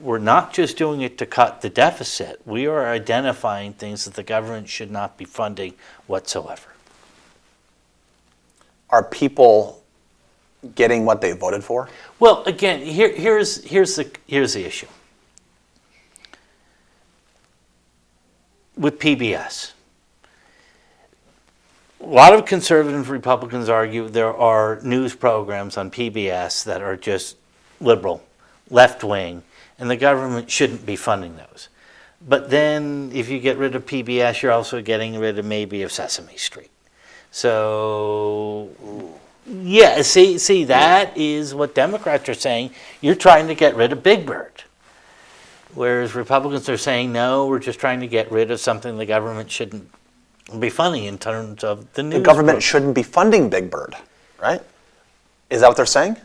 we're not just doing it to cut the deficit. We are identifying things that the government should not be funding whatsoever. Are people getting what they voted for? Well, again, here's the issue. With PBS, a lot of conservative Republicans argue there are news programs on PBS that are just liberal, left-wing, and the government shouldn't be funding those. But then if you get rid of PBS, you're also getting rid of maybe of Sesame Street. So, yeah, see, that is what Democrats are saying. You're trying to get rid of Big Bird. Whereas Republicans are saying, no, we're just trying to get rid of something the government shouldn't be funding in terms of the news. The government shouldn't be funding Big Bird, right? Is that what they're saying?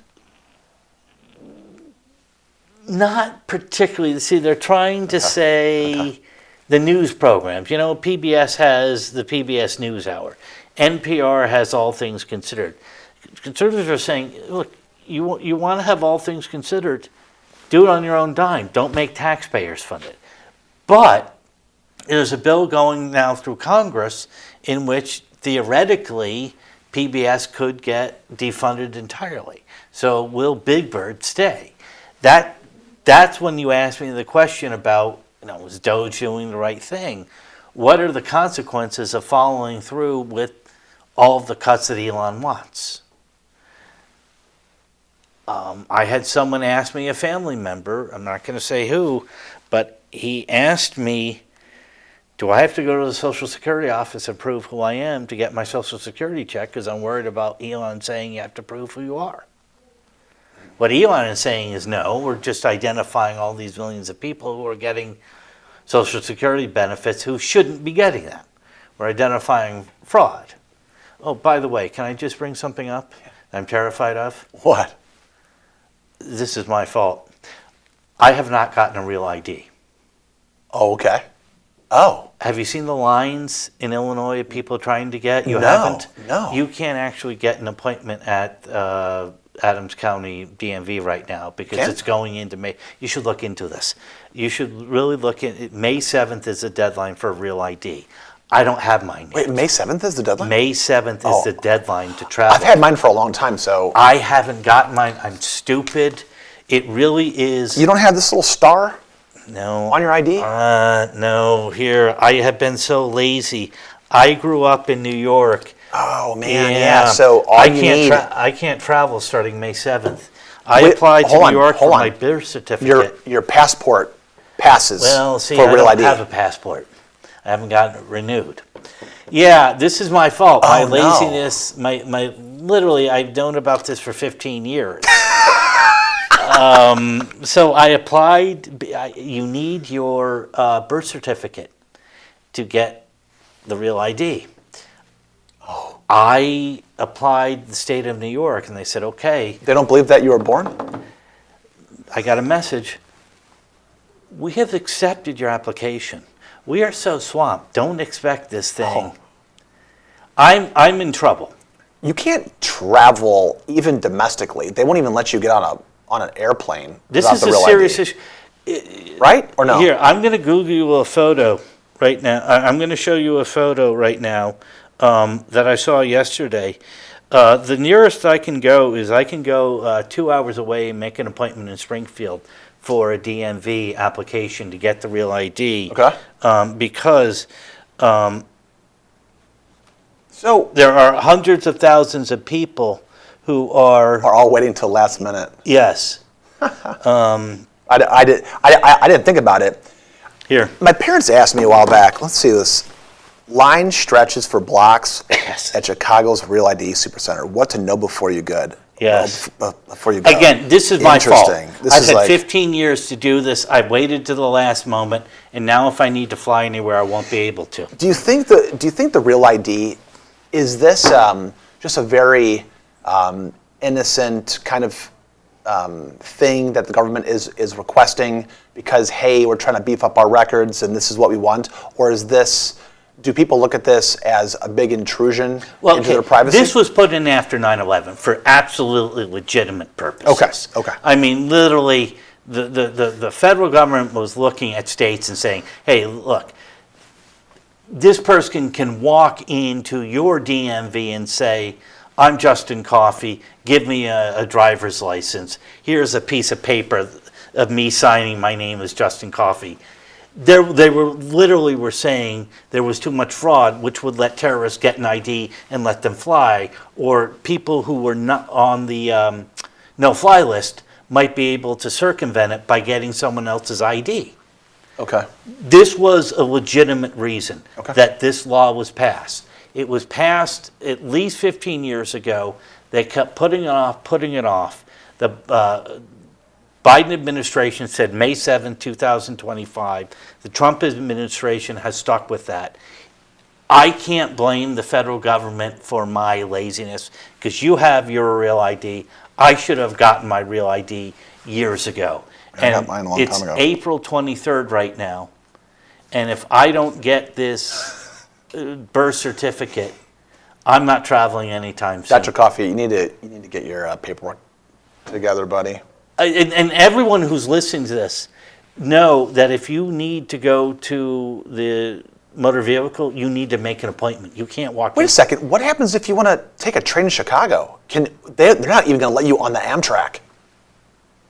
Not particularly. See, they're trying to say the news programs. PBS has the PBS NewsHour. NPR has All Things Considered. Conservatives are saying, look, you want to have All Things Considered, do it on your own dime. Don't make taxpayers fund it. But there's a bill going now through Congress in which theoretically PBS could get defunded entirely. So will Big Bird stay? That's when you ask me the question about, was Doge doing the right thing? What are the consequences of following through with all of the cuts that Elon wants? I had someone ask me, a family member, I'm not going to say who, but he asked me, do I have to go to the Social Security office and prove who I am to get my Social Security check because I'm worried about Elon saying you have to prove who you are? What Elon is saying is no, we're just identifying all these millions of people who are getting Social Security benefits who shouldn't be getting them. We're identifying fraud. Oh, by the way, can I just bring something up I'm terrified of? What? This is my fault. I have not gotten a real ID. Oh, okay. Oh. Have you seen the lines in Illinois of people trying to get? You No, haven't? no. You can't actually get an appointment at Adams County DMV right now because Can't? it's going into May. You should look into this. You should really look at May 7th is the deadline for a real ID. I don't have mine yet. Wait, May 7th is the deadline? May 7th Oh. is the deadline to travel. I've had mine for a long time, so. I haven't gotten mine. I'm stupid. It really is. You don't have this little star No. on your ID? No. Here, I have been so lazy. I grew up in New York. Oh, man, yeah. So all I you need. I can't travel starting May 7th. I Wait, applied to hold New on, York hold for on. my birth certificate. Your passport passes Well, see, for I real don't ID. have a passport. I haven't gotten it renewed. Yeah, this is my fault. My Oh, no. laziness, my literally, I've known about this for 15 years. So I applied. You need your birth certificate to get the real ID. Oh. I applied the state of New York, and they said, okay. They don't believe that you were born? I got a message. We have accepted your application. We are so swamped. Don't expect this thing. Oh. I'm in trouble. You can't travel even domestically. They won't even let you get on an airplane This without is the a real serious ID. issue. Right or no? Here, I'm going to Google you a photo right now. I'm going to show you a photo right now that I saw yesterday. The nearest I can go is 2 hours away and make an appointment in Springfield for a DMV application to get the real ID. Okay. Because So there are hundreds of thousands of people who are all waiting till last minute. yes. I didn't think about it. Here. My parents asked me a while back. Let's see this. Line stretches for blocks Yes. at Chicago's Real ID Supercenter. What to know before you good. Yes. Before you go. Again, this is my fault. Interesting. This I've is had like, 15 years to do this. I waited to the last moment, and now if I need to fly anywhere, I won't be able to. Do you think the Real ID, is this just a very innocent kind of thing that the government is requesting because, hey, we're trying to beef up our records and this is what we want? Or is this, do people look at this as a big intrusion into their privacy? This was put in after 9/11 for absolutely legitimate purposes. Okay. I mean, literally, the federal government was looking at states and saying, hey, look, this person can walk into your DMV and say, I'm Justin Coffey, give me a driver's license. Here's a piece of paper of me signing my name as Justin Coffey. They were saying there was too much fraud, which would let terrorists get an ID and let them fly, or people who were not on the no-fly list might be able to circumvent it by getting someone else's ID. Okay. This was a legitimate reason Okay. that this law was passed. It was passed at least 15 years ago. They kept putting it off. The Biden administration said May 7, 2025. The Trump administration has stuck with that. I can't blame the federal government for my laziness because you have your Real ID. I should have gotten my Real ID years ago. I got mine a long it's time ago. April 23rd right now. And if I don't get this birth certificate, I'm not traveling anytime soon. Dr. Coffey, you need to get your paperwork together, buddy. And everyone who's listening to this, know that if you need to go to the motor vehicle, you need to make an appointment. You can't walk Wait in. a second. What happens if you want to take a train to Chicago? They're not even going to let you on the Amtrak.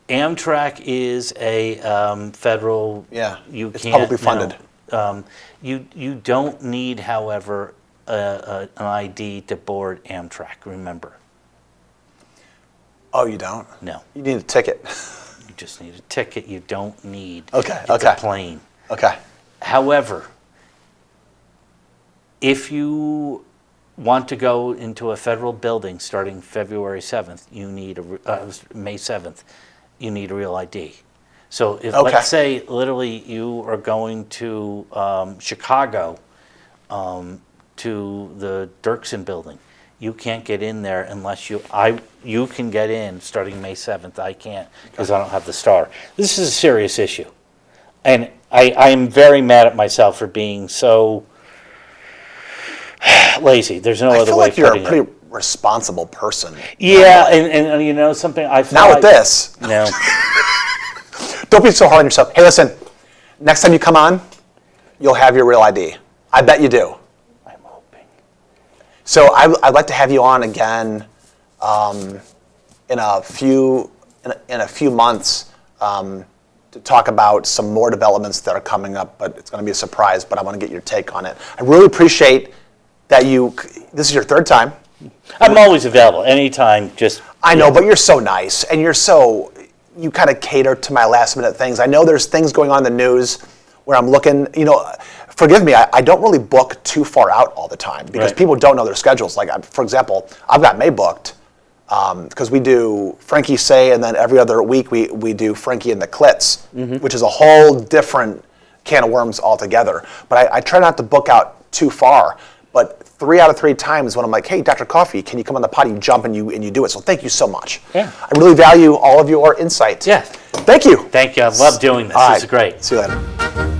Amtrak is a federal. Yeah, You it's can't, publicly funded. No. You don't need, however, an ID to board Amtrak. Remember. Oh, you don't? No. You need a ticket. You just need a ticket. You don't need Okay, a okay. plane. Okay. However, if you want to go into a federal building starting February 7th, you need May 7th, you need a Real ID. So if, Okay. let's say, literally you are going to Chicago to the Dirksen building, you can't get in there unless you can get in starting May 7th. I can't because I don't have the star. This is a serious issue. And I am very mad at myself for being so lazy. There's no I other feel way like of you're a putting it. pretty responsible person. Yeah, and you know something? I feel Not with like- this. No. Don't be so hard on yourself. Hey, listen. Next time you come on, you'll have your Real ID. I bet you do. I'm hoping. So I'd like to have you on again in a few months to talk about some more developments that are coming up, but it's going to be a surprise, but I want to get your take on it. I really appreciate that this is your third time. I'm always available anytime. Just I know, but you're so nice, and you kind of cater to my last minute things. I know there's things going on in the news where I'm looking, forgive me, I don't really book too far out all the time because Right. people don't know their schedules. Like, for example, I've got May booked because we do Frankie Say, and then every other week we do Frankie and the Clits, which is a whole different can of worms altogether. But I try not to book out too far. But 3 out of 3 times when I'm like, hey, Dr. Coffey, can you come on the pod? You jump and you do it. So thank you so much. Yeah. I really value all of your insight. Yeah. Thank you. Thank you. I love doing this. All This is right. great. See you later.